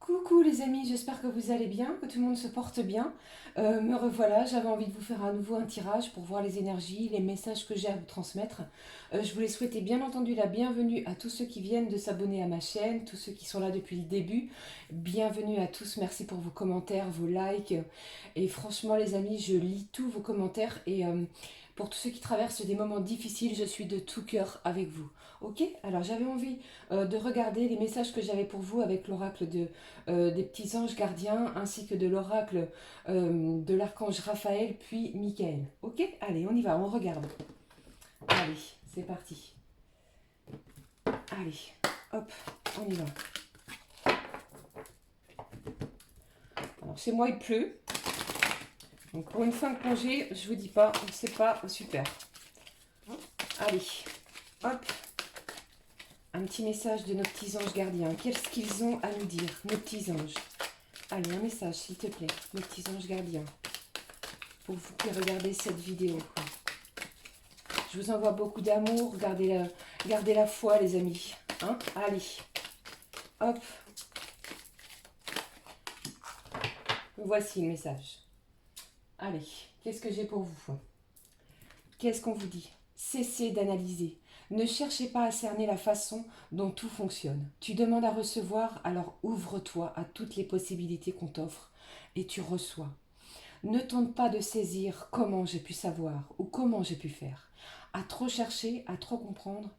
Coucou les amis, j'espère que vous allez bien, que tout le monde se porte bien. Me revoilà, j'avais envie de vous faire à nouveau un tirage pour voir les énergies, les messages que j'ai à vous transmettre. Je voulais souhaiter bien entendu la bienvenue à tous ceux qui viennent de s'abonner à ma chaîne, tous ceux qui sont là depuis le début. Bienvenue à tous, merci pour vos commentaires, vos likes. Et franchement les amis, je lis tous vos commentaires et pour tous ceux qui traversent des moments difficiles, je suis de tout cœur avec vous. Ok, alors j'avais envie de regarder les messages que j'avais pour vous avec l'oracle des petits anges gardiens ainsi que de l'oracle de l'archange Raphaël puis Michael. Ok, allez, on y va, on regarde. Allez, c'est parti. Allez, hop, on y va. Alors chez moi il pleut. Donc pour une fin de congé, je vous dis pas, c'est pas super. Allez, hop. Un petit message de nos petits anges gardiens. Qu'est-ce qu'ils ont à nous dire, nos petits anges? Allez, un message, s'il te plaît, mes petits anges gardiens, pour vous qui regardez cette vidéo. Je vous envoie beaucoup d'amour, gardez la foi, les amis. Hein, allez, hop. Voici le message. Allez, qu'est-ce que j'ai pour vous? Qu'est-ce qu'on vous dit? Cessez d'analyser. Ne cherchez pas à cerner la façon dont tout fonctionne. Tu demandes à recevoir, alors ouvre-toi à toutes les possibilités qu'on t'offre et tu reçois. Ne tente pas de saisir comment j'ai pu savoir ou comment j'ai pu faire. À trop chercher, à trop comprendre,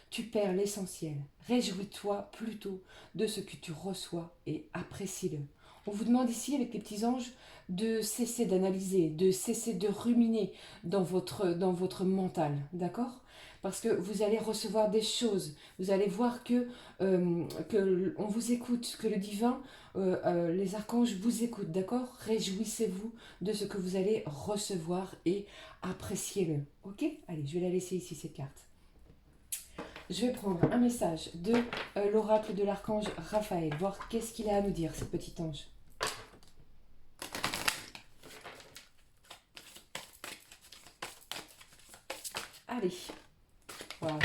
tu perds l'essentiel. Réjouis-toi plutôt de ce que tu reçois et apprécie-le. On vous demande ici, avec les petits anges, de cesser d'analyser, de cesser de ruminer dans votre mental, d'accord? Parce que vous allez recevoir des choses, vous allez voir que on vous écoute, que le divin, les archanges vous écoutent, d'accord? Réjouissez-vous de ce que vous allez recevoir et appréciez-le, ok? Allez, je vais la laisser ici, cette carte. Je vais prendre un message de l'oracle de l'archange Raphaël, voir qu'est-ce qu'il a à nous dire, ce petit ange. Allez, voilà.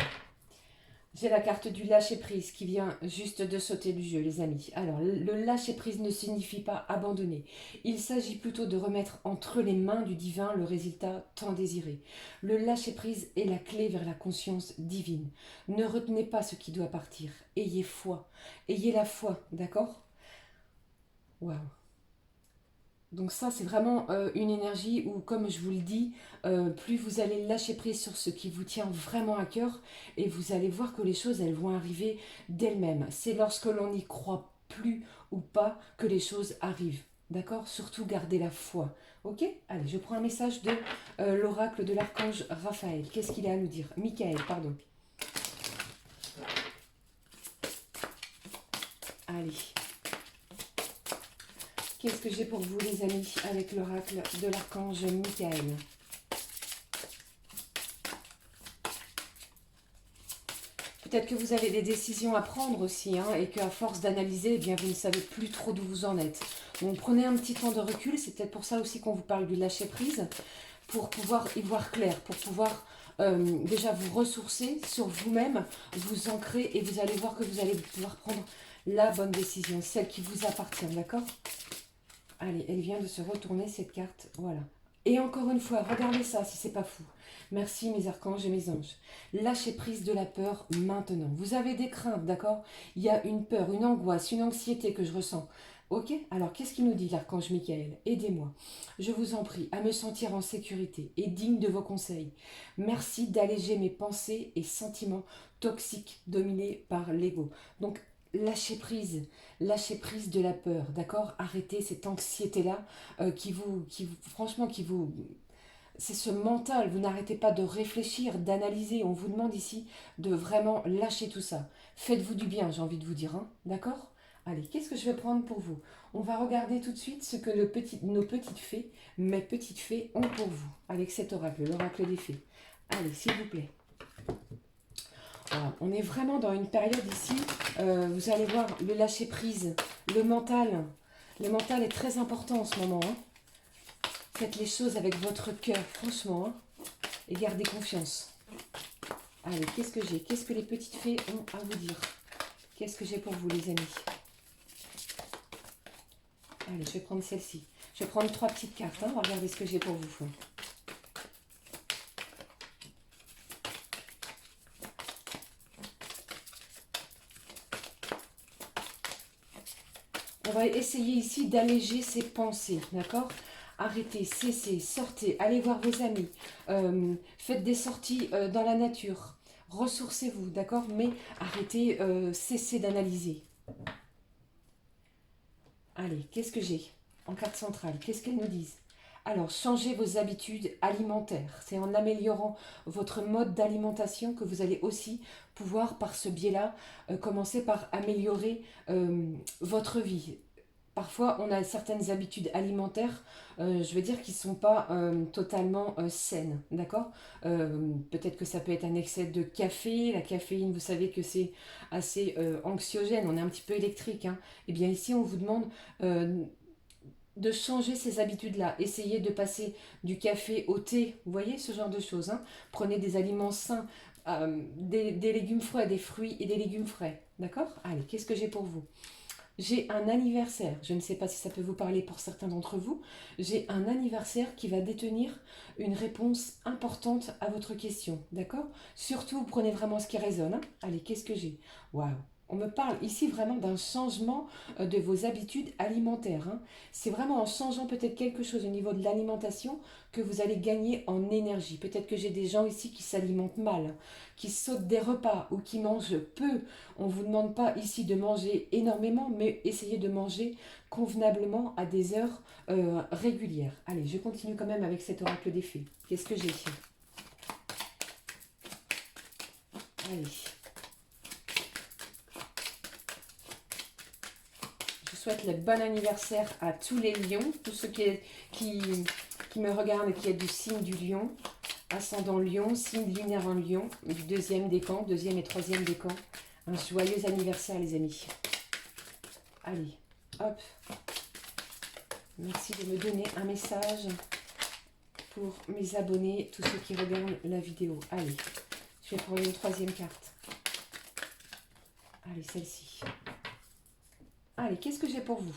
J'ai la carte du lâcher-prise qui vient juste de sauter du jeu, les amis. Alors, le lâcher-prise ne signifie pas abandonner. Il s'agit plutôt de remettre entre les mains du divin le résultat tant désiré. Le lâcher-prise est la clé vers la conscience divine. Ne retenez pas ce qui doit partir. Ayez foi. Ayez la foi, d'accord? Waouh. Donc ça, c'est vraiment une énergie où, comme je vous le dis, plus vous allez lâcher prise sur ce qui vous tient vraiment à cœur, et vous allez voir que les choses, elles vont arriver d'elles-mêmes. C'est lorsque l'on n'y croit plus ou pas que les choses arrivent. D'accord? Surtout gardez la foi. Ok? Allez, je prends un message de l'oracle de l'archange Raphaël. Qu'est-ce qu'il a à nous dire? Michael, pardon. Allez. Qu'est-ce que j'ai pour vous, les amis, avec l'oracle de l'archange Michael? Peut-être que vous avez des décisions à prendre aussi, hein, et qu'à force d'analyser, eh bien, vous ne savez plus trop d'où vous en êtes. Donc prenez un petit temps de recul, c'est peut-être pour ça aussi qu'on vous parle du lâcher-prise, pour pouvoir y voir clair, pour pouvoir déjà vous ressourcer sur vous-même, vous ancrer, et vous allez voir que vous allez pouvoir prendre la bonne décision, celle qui vous appartient, d'accord? Allez, elle vient de se retourner, cette carte, voilà. Et encore une fois, regardez ça si c'est pas fou. Merci mes archanges et mes anges. Lâchez prise de la peur maintenant. Vous avez des craintes, d'accord? Il y a une peur, une angoisse, une anxiété que je ressens. Ok? Alors qu'est-ce qu'il nous dit l'archange Michael? Aidez-moi. Je vous en prie à me sentir en sécurité et digne de vos conseils. Merci d'alléger mes pensées et sentiments toxiques dominés par l'ego. Donc lâchez prise de la peur, d'accord? Arrêtez cette anxiété-là franchement, c'est ce mental, vous n'arrêtez pas de réfléchir, d'analyser. On vous demande ici de vraiment lâcher tout ça. Faites-vous du bien, j'ai envie de vous dire, hein, d'accord? Allez, qu'est-ce que je vais prendre pour vous? On va regarder tout de suite ce que nos petites fées, mes petites fées, ont pour vous, avec cet oracle, l'oracle des fées. Allez, s'il vous plaît. Voilà, on est vraiment dans une période ici, vous allez voir, le lâcher-prise, le mental. Le mental est très important en ce moment, hein. Faites les choses avec votre cœur, franchement, hein, et gardez confiance. Allez, qu'est-ce que j'ai? Qu'est-ce que les petites fées ont à vous dire? Qu'est-ce que j'ai pour vous, les amis? Allez, je vais prendre celle-ci. Je vais prendre 3 petites cartes. Hein. Regardez ce que j'ai pour vous. On va essayer ici d'alléger ses pensées, d'accord? Arrêtez, cessez, sortez, allez voir vos amis, faites des sorties dans la nature, ressourcez-vous, d'accord? Mais arrêtez, cessez d'analyser. Allez, qu'est-ce que j'ai en carte centrale? Qu'est-ce qu'elles nous disent? Alors, changez vos habitudes alimentaires. C'est en améliorant votre mode d'alimentation que vous allez aussi pouvoir, par ce biais-là, commencer par améliorer votre vie. Parfois, on a certaines habitudes alimentaires, je veux dire, qui ne sont pas totalement saines, d'accord? Peut-être que ça peut être un excès de café. La caféine, vous savez que c'est assez anxiogène, on est un petit peu électrique, hein. Eh bien ici, on vous demande de changer ces habitudes-là. Essayez de passer du café au thé, vous voyez, ce genre de choses, hein. Prenez des aliments sains, des légumes frais, des fruits et des légumes frais, d'accord? Allez, qu'est-ce que j'ai pour vous? J'ai un anniversaire, je ne sais pas si ça peut vous parler pour certains d'entre vous, j'ai un anniversaire qui va détenir une réponse importante à votre question, d'accord? Surtout, prenez vraiment ce qui résonne, hein. Allez, qu'est-ce que j'ai? Waouh! On me parle ici vraiment d'un changement de vos habitudes alimentaires, hein. C'est vraiment en changeant peut-être quelque chose au niveau de l'alimentation que vous allez gagner en énergie. Peut-être que j'ai des gens ici qui s'alimentent mal, qui sautent des repas ou qui mangent peu. On ne vous demande pas ici de manger énormément, mais essayez de manger convenablement à des heures régulières. Allez, je continue quand même avec cet oracle des fées. Qu'est-ce que j'ai ici? Allez. Je souhaite le bon anniversaire à tous les lions, tous ceux qui me regardent et qui êtes du signe du lion, ascendant lion, signe lunaire en lion, du deuxième décan, deuxième et troisième décan. Un joyeux anniversaire les amis. Allez, hop. Merci de me donner un message pour mes abonnés, tous ceux qui regardent la vidéo. Allez, je vais prendre une troisième carte. Allez, celle-ci. Allez, qu'est-ce que j'ai pour vous?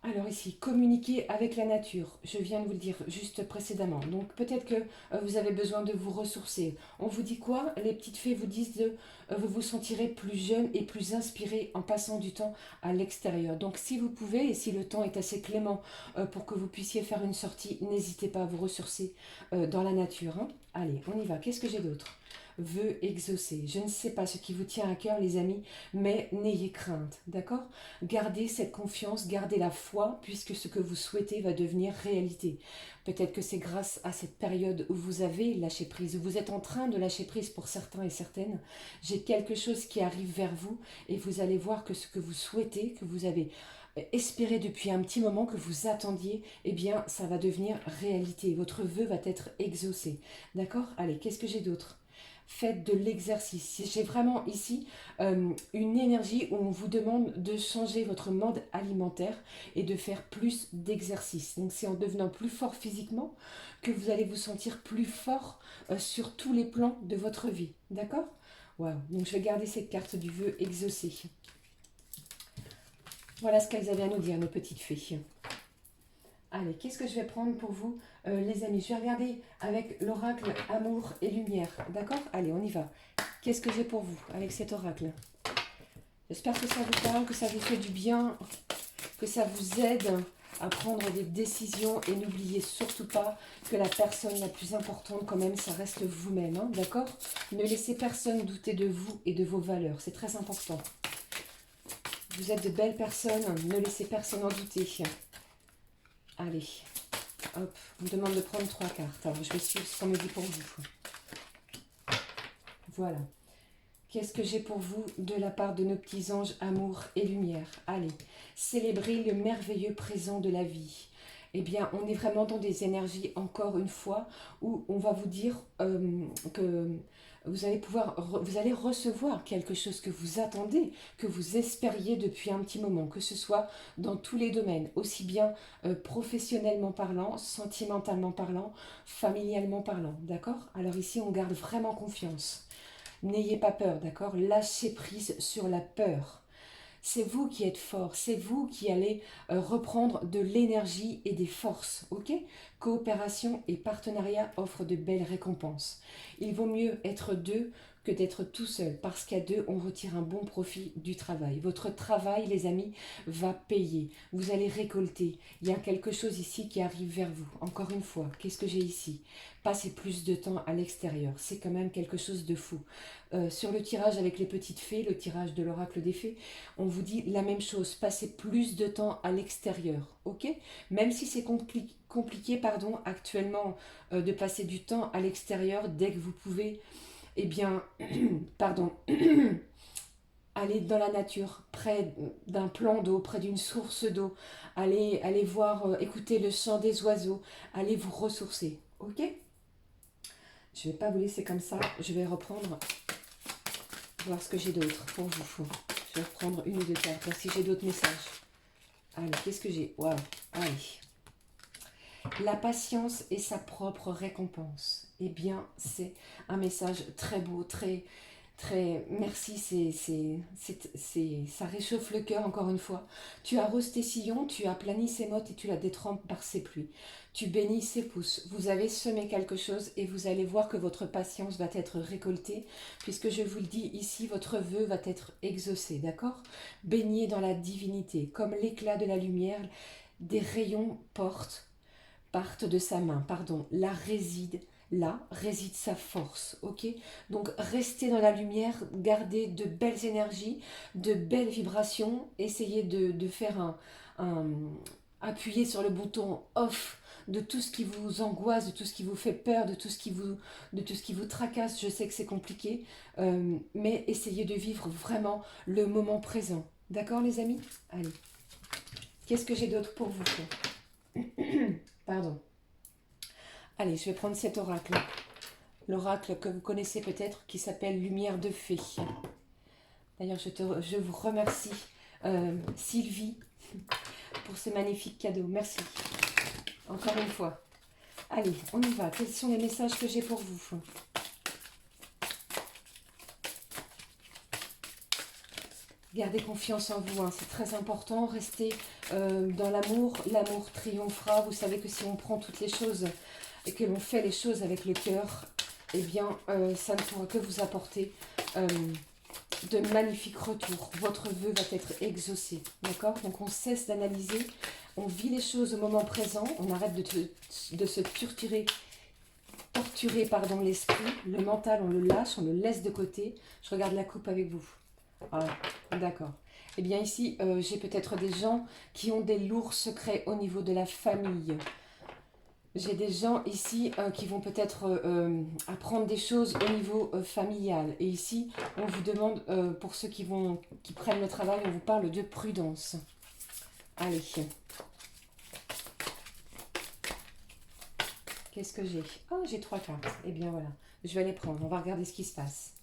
Alors ici, communiquer avec la nature, je viens de vous le dire juste précédemment. Donc peut-être que vous avez besoin de vous ressourcer. On vous dit quoi? Les petites fées vous disent de vous vous sentirez plus jeune et plus inspiré en passant du temps à l'extérieur. Donc si vous pouvez et si le temps est assez clément pour que vous puissiez faire une sortie, n'hésitez pas à vous ressourcer dans la nature, hein. Allez, on y va. Qu'est-ce que j'ai d'autre? Vœux exaucés. Je ne sais pas ce qui vous tient à cœur les amis, mais n'ayez crainte, d'accord? Gardez cette confiance, gardez la foi, puisque ce que vous souhaitez va devenir réalité. Peut-être que c'est grâce à cette période où vous avez lâché prise, où vous êtes en train de lâcher prise pour certains et certaines. J'ai quelque chose qui arrive vers vous et vous allez voir que ce que vous souhaitez, que vous avez espéré depuis un petit moment, que vous attendiez, eh bien ça va devenir réalité. Votre vœu va être exaucé. D'accord? Allez, qu'est-ce que j'ai d'autre? Faites de l'exercice. J'ai vraiment ici une énergie où on vous demande de changer votre mode alimentaire et de faire plus d'exercice. Donc c'est en devenant plus fort physiquement que vous allez vous sentir plus fort sur tous les plans de votre vie. D'accord? Waouh. Donc je vais garder cette carte du vœu exaucé. Voilà ce qu'elles avaient à nous dire, nos petites fées. Allez, qu'est-ce que je vais prendre pour vous, les amis? Je vais regarder avec l'oracle Amour et Lumière. D'accord? Allez, on y va. Qu'est-ce que j'ai pour vous avec cet oracle? J'espère que ça vous parle, que ça vous fait du bien, que ça vous aide à prendre des décisions. Et n'oubliez surtout pas que la personne la plus importante, quand même, ça reste vous-même. Hein, d'accord? Ne laissez personne douter de vous et de vos valeurs. C'est très important. Vous êtes de belles personnes. Ne laissez personne en douter. Allez, hop, on me demande de prendre 3 cartes. Alors, je vais suivre ce qu'on me dit pour vous. Voilà. Qu'est-ce que j'ai pour vous de la part de nos petits anges amour et lumière? Allez, célébrez le merveilleux présent de la vie. Eh bien, on est vraiment dans des énergies, encore une fois, où on va vous dire que vous allez recevoir quelque chose que vous attendez, que vous espériez depuis un petit moment, que ce soit dans tous les domaines, aussi bien professionnellement parlant, sentimentalement parlant, familialement parlant, d'accord? Alors ici, on garde vraiment confiance. N'ayez pas peur, d'accord? Lâchez prise sur la peur. C'est vous qui êtes fort, c'est vous qui allez reprendre de l'énergie et des forces, ok? Coopération et partenariat offrent de belles récompenses. Il vaut mieux être deux que d'être tout seul, parce qu'à deux, on retire un bon profit du travail. Votre travail, les amis, va payer. Vous allez récolter. Il y a quelque chose ici qui arrive vers vous. Encore une fois, qu'est-ce que j'ai ici? Passer plus de temps à l'extérieur, c'est quand même quelque chose de fou. Sur le tirage avec les petites fées, le tirage de l'oracle des fées, on vous dit la même chose, passez plus de temps à l'extérieur, ok? Même si c'est compliqué, pardon, actuellement de passer du temps à l'extérieur dès que vous pouvez, eh bien, pardon, aller dans la nature, près d'un plan d'eau, près d'une source d'eau, allez voir, écouter le chant des oiseaux, allez vous ressourcer, ok? Je ne vais pas vous laisser comme ça, je vais reprendre, voir ce que j'ai d'autre pour vous. Je vais reprendre une ou deux cartes, voir si j'ai d'autres messages. Allez, qu'est-ce que j'ai? Waouh, allez. La patience est sa propre récompense. Eh bien, c'est un message très beau, très, très... Merci, ça réchauffe le cœur encore une fois. Tu arroses tes sillons, tu aplanis ses mottes et tu la détrempes par ses pluies. Tu bénis ses pousses. Vous avez semé quelque chose et vous allez voir que votre patience va être récoltée, puisque je vous le dis ici, votre vœu va être exaucé, d'accord? Baigné dans la divinité, comme l'éclat de la lumière, des rayons partent de sa main, pardon, là réside sa force, ok? Donc restez dans la lumière, gardez de belles énergies, de belles vibrations, essayez de faire appuyer sur le bouton off de tout ce qui vous angoisse, de tout ce qui vous fait peur, de tout ce qui vous tracasse. Je sais que c'est compliqué, mais essayez de vivre vraiment le moment présent. D'accord les amis? Allez, qu'est-ce que j'ai d'autre pour vous? Pardon. Allez, je vais prendre cet oracle. L'oracle que vous connaissez peut-être, qui s'appelle Lumière de Fée. D'ailleurs, je vous remercie, Sylvie, pour ce magnifique cadeau. Merci. Encore une fois. Allez, on y va. Quels sont les messages que j'ai pour vous? Gardez confiance en vous, hein, c'est très important. Restez dans l'amour. L'amour triomphera. Vous savez que si on prend toutes les choses et que l'on fait les choses avec le cœur, eh bien, ça ne pourra que vous apporter de magnifiques retours. Votre vœu va être exaucé, d'accord? Donc, on cesse d'analyser, on vit les choses au moment présent, on arrête de se torturer l'esprit, le mental, on le lâche, on le laisse de côté. Je regarde la coupe avec vous. Voilà, d'accord. Eh bien, ici, j'ai peut-être des gens qui ont des lourds secrets au niveau de la famille. J'ai des gens ici qui vont peut-être apprendre des choses au niveau familial. Et ici, on vous demande, pour ceux qui prennent le travail, on vous parle de prudence. Allez. Qu'est-ce que j'ai? Oh, j'ai 3 cartes. Eh bien, voilà. Je vais les prendre. On va regarder ce qui se passe.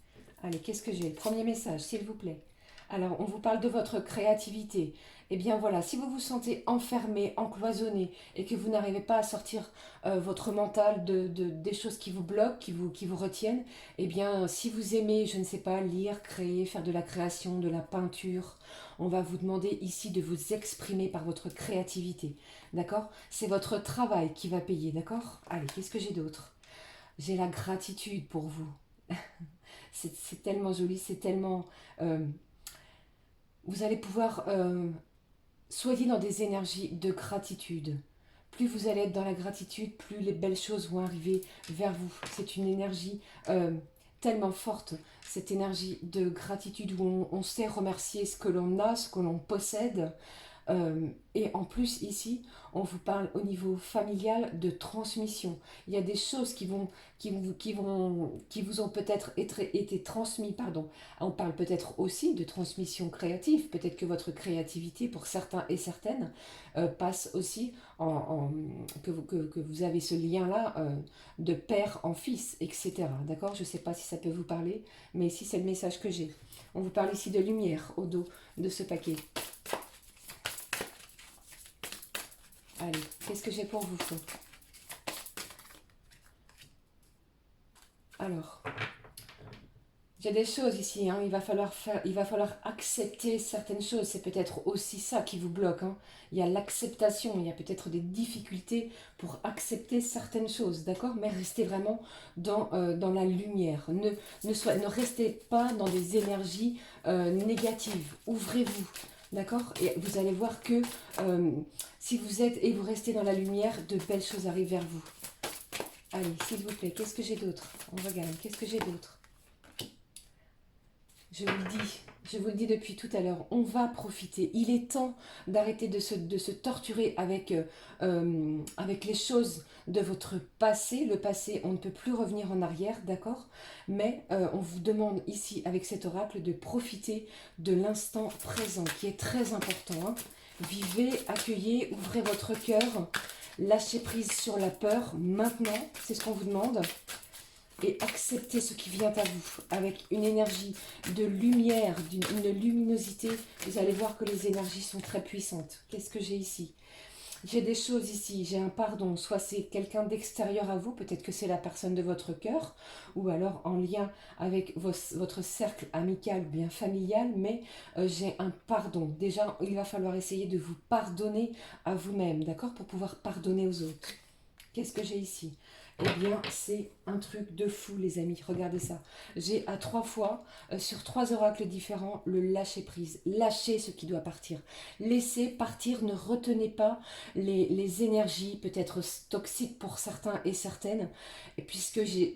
Allez, qu'est-ce que j'ai? Le premier message, s'il vous plaît. Alors, on vous parle de votre créativité. Eh bien voilà, si vous vous sentez enfermé, encloisonné et que vous n'arrivez pas à sortir votre mental des choses qui vous bloquent, qui vous retiennent, eh bien si vous aimez, je ne sais pas, lire, créer, faire de la création, de la peinture, on va vous demander ici de vous exprimer par votre créativité. D'accord? C'est votre travail qui va payer, d'accord? Allez, qu'est-ce que j'ai d'autre? J'ai la gratitude pour vous. C'est tellement joli, c'est tellement... vous allez pouvoir... soyez dans des énergies de gratitude. Plus vous allez être dans la gratitude, plus les belles choses vont arriver vers vous. C'est une énergie tellement forte, cette énergie de gratitude où on sait remercier ce que l'on a, ce que l'on possède. Et en plus ici, on vous parle au niveau familial de transmission. Il y a des choses qui vous ont peut-être été transmises, pardon. On parle peut-être aussi de transmission créative. Peut-être que votre créativité, pour certains et certaines, passe aussi que vous avez ce lien-là de père en fils, etc. D'accord? Je ne sais pas si ça peut vous parler, mais ici c'est le message que j'ai. On vous parle ici de lumière au dos de ce paquet. Allez, qu'est-ce que j'ai pour vous? Alors, J'ai des choses ici, hein. Il va falloir accepter certaines choses. C'est peut-être aussi ça qui vous bloque, hein. Il y a l'acceptation, il y a peut-être des difficultés pour accepter certaines choses, d'accord? Mais restez vraiment dans la lumière. Ne restez pas dans des énergies négatives. Ouvrez-vous, d'accord? Et vous allez voir que si vous êtes et vous restez dans la lumière, de belles choses arrivent vers vous. Allez, s'il vous plaît, qu'est-ce que j'ai d'autre? On regarde, qu'est-ce que j'ai d'autre? Je vous le dis depuis tout à l'heure, on va profiter. Il est temps d'arrêter de se torturer avec les choses de votre passé. Le passé, on ne peut plus revenir en arrière, d'accord? Mais on vous demande ici, avec cet oracle, de profiter de l'instant présent, qui est très important, hein. Vivez, accueillez, ouvrez votre cœur, lâchez prise sur la peur maintenant, c'est ce qu'on vous demande. Et acceptez ce qui vient à vous avec une énergie de lumière, une luminosité. Vous allez voir que les énergies sont très puissantes. Qu'est-ce que j'ai ici? J'ai des choses ici, j'ai un pardon. Soit c'est quelqu'un d'extérieur à vous, peut-être que c'est la personne de votre cœur, ou alors en lien avec votre cercle amical ou bien familial, mais j'ai un pardon. Déjà, il va falloir essayer de vous pardonner à vous-même, d'accord? Pour pouvoir pardonner aux autres. Qu'est-ce que j'ai ici? Eh bien, c'est un truc de fou, les amis. Regardez ça. J'ai à 3 fois, sur 3 oracles différents, le lâcher prise. Lâchez ce qui doit partir. Laissez partir, ne retenez pas les énergies, peut-être toxiques pour certains et certaines, et puisque j'ai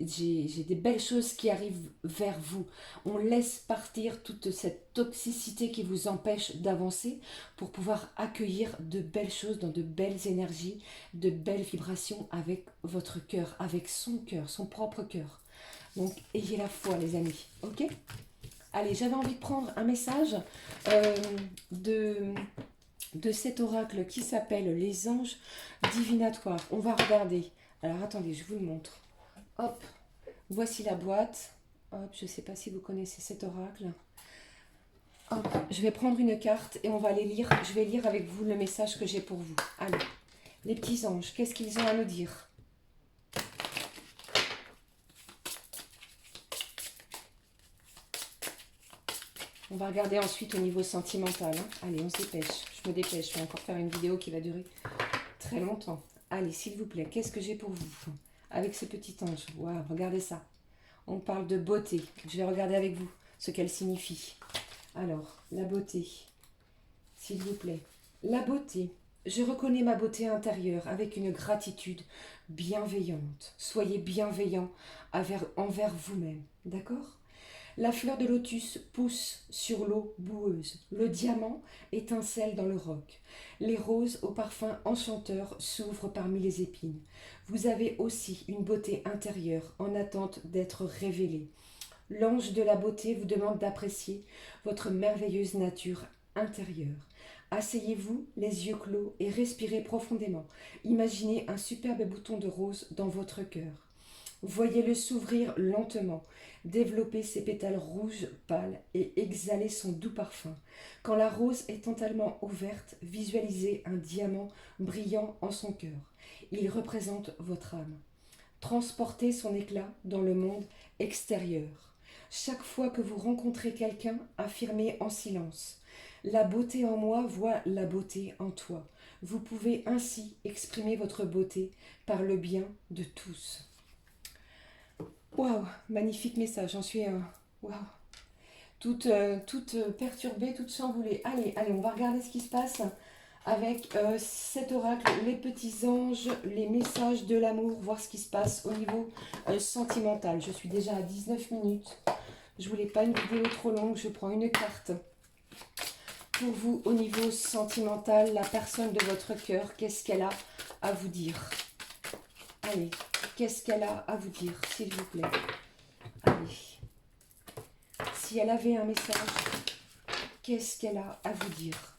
des belles choses qui arrivent vers vous. On laisse partir toute cette toxicité qui vous empêche d'avancer pour pouvoir accueillir de belles choses dans de belles énergies, de belles vibrations avec votre cœur, avec son propre cœur. Donc, ayez la foi, les amis, ok? Allez, j'avais envie de prendre un message euh, de cet oracle qui s'appelle les anges divinatoires. On va regarder. Alors, attendez, je vous le montre. Hop, voici la boîte. Hop, je ne sais pas si vous connaissez cet oracle. Hop, je vais prendre une carte et on va aller lire. Je vais lire avec vous le message que j'ai pour vous. Allez, les petits anges, qu'est-ce qu'ils ont à nous dire? On va regarder ensuite au niveau sentimental, hein. Allez, on se dépêche. Je me dépêche. Je vais encore faire une vidéo qui va durer très longtemps. Allez, s'il vous plaît, qu'est-ce que j'ai pour vous? Avec ce petit ange. Waouh, regardez ça. On parle de beauté. Je vais regarder avec vous ce qu'elle signifie. Alors, la beauté. S'il vous plaît. La beauté. Je reconnais ma beauté intérieure avec une gratitude bienveillante. Soyez bienveillant envers vous-même. D'accord? La fleur de lotus pousse sur l'eau boueuse. Le diamant étincelle dans le roc. Les roses au parfum enchanteur s'ouvrent parmi les épines. Vous avez aussi une beauté intérieure en attente d'être révélée. L'ange de la beauté vous demande d'apprécier votre merveilleuse nature intérieure. Asseyez-vous, les yeux clos, et respirez profondément. Imaginez un superbe bouton de rose dans votre cœur. Voyez-le s'ouvrir lentement, développer ses pétales rouges pâles et exhaler son doux parfum. Quand la rose est totalement ouverte, visualisez un diamant brillant en son cœur. Il représente votre âme. Transportez son éclat dans le monde extérieur. Chaque fois que vous rencontrez quelqu'un, affirmez en silence: la beauté en moi voit la beauté en toi. Vous pouvez ainsi exprimer votre beauté par le bien de tous. Waouh, magnifique message, j'en suis waouh, toute perturbée, toute chamboulée. Allez, on va regarder ce qui se passe avec cet oracle, les petits anges, les messages de l'amour, voir ce qui se passe au niveau sentimental. Je suis déjà à 19 minutes. Je voulais pas une vidéo trop longue, je prends une carte. Pour vous, au niveau sentimental, la personne de votre cœur, qu'est-ce qu'elle a à vous dire? Allez, qu'est-ce qu'elle a à vous dire, s'il vous plaît? Allez. Si elle avait un message, qu'est-ce qu'elle a à vous dire?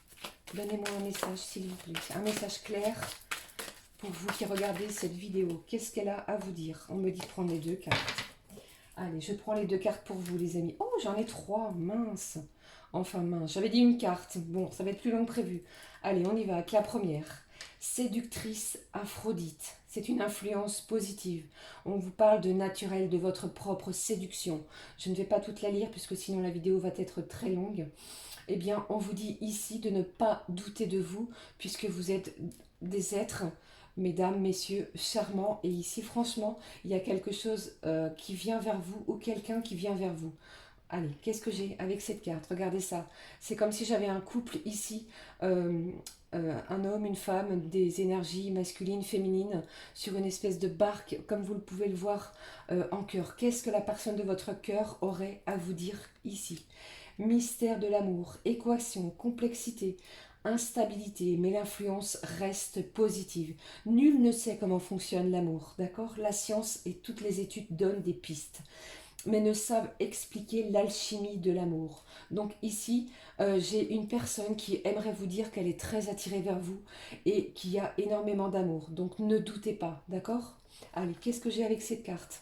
Donnez-moi un message, s'il vous plaît. Un message clair pour vous qui regardez cette vidéo. Qu'est-ce qu'elle a à vous dire? On me dit de prendre les 2 cartes. Allez, je prends les 2 cartes pour vous, les amis. Oh, j'en ai 3, mince. Enfin, mince. J'avais dit une carte. Bon, ça va être plus long que prévu. Allez, on y va avec la première. Séductrice Aphrodite. C'est une influence positive. On vous parle de naturel, de votre propre séduction. Je ne vais pas toute la lire puisque sinon la vidéo va être très longue. Eh bien, on vous dit ici de ne pas douter de vous puisque vous êtes des êtres, mesdames, messieurs, charmants. Et ici, franchement, il y a quelque chose qui vient vers vous ou quelqu'un qui vient vers vous. Allez, qu'est-ce que j'ai avec cette carte? Regardez ça. C'est comme si j'avais un couple ici, un homme, une femme, des énergies masculines, féminines, sur une espèce de barque, comme vous le pouvez le voir en cœur. Qu'est-ce que la personne de votre cœur aurait à vous dire ici? Mystère de l'amour, équation, complexité, instabilité, mais l'influence reste positive. Nul ne sait comment fonctionne l'amour, d'accord? La science et toutes les études donnent des pistes, mais ne savent expliquer l'alchimie de l'amour. Donc ici, j'ai une personne qui aimerait vous dire qu'elle est très attirée vers vous et qui a énormément d'amour. Donc ne doutez pas, d'accord? Allez, qu'est-ce que j'ai avec cette carte?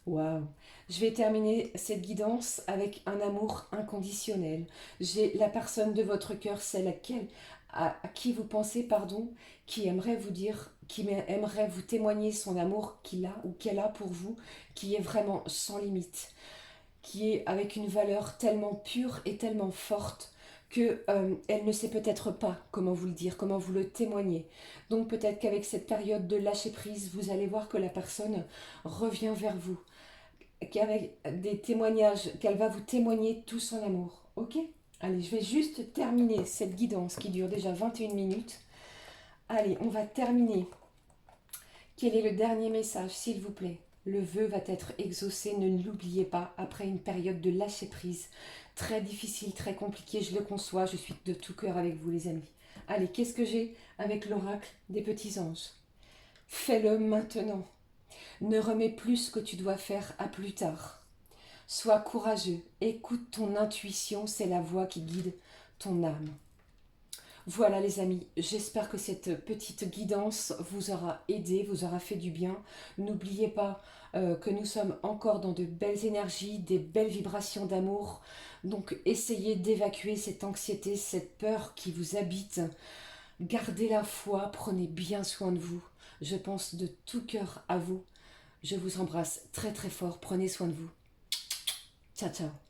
Waouh! Je vais terminer cette guidance avec un amour inconditionnel. J'ai la personne de votre cœur, celle à qui vous pensez, pardon, qui aimerait vous dire, aimerait vous témoigner son amour qu'il a ou qu'elle a pour vous, qui est vraiment sans limite, qui est avec une valeur tellement pure et tellement forte que elle ne sait peut-être pas comment vous le dire, comment vous le témoigner. Donc peut-être qu'avec cette période de lâcher prise, vous allez voir que la personne revient vers vous, qu'avec des témoignages, qu'elle va vous témoigner tout son amour. Ok? Allez, je vais juste terminer cette guidance qui dure déjà 21 minutes. Allez, on va terminer. Quel est le dernier message, s'il vous plaît? Le vœu va être exaucé, ne l'oubliez pas, après une période de lâcher prise. Très difficile, très compliqué, je le conçois, je suis de tout cœur avec vous les amis. Allez, qu'est-ce que j'ai avec l'oracle des petits anges? Fais-le maintenant. Ne remets plus ce que tu dois faire à plus tard. Sois courageux, écoute ton intuition, c'est la voix qui guide ton âme. Voilà les amis, j'espère que cette petite guidance vous aura aidé, vous aura fait du bien. N'oubliez pas que nous sommes encore dans de belles énergies, des belles vibrations d'amour. Donc essayez d'évacuer cette anxiété, cette peur qui vous habite. Gardez la foi, prenez bien soin de vous. Je pense de tout cœur à vous. Je vous embrasse très très fort, prenez soin de vous. Ciao ciao.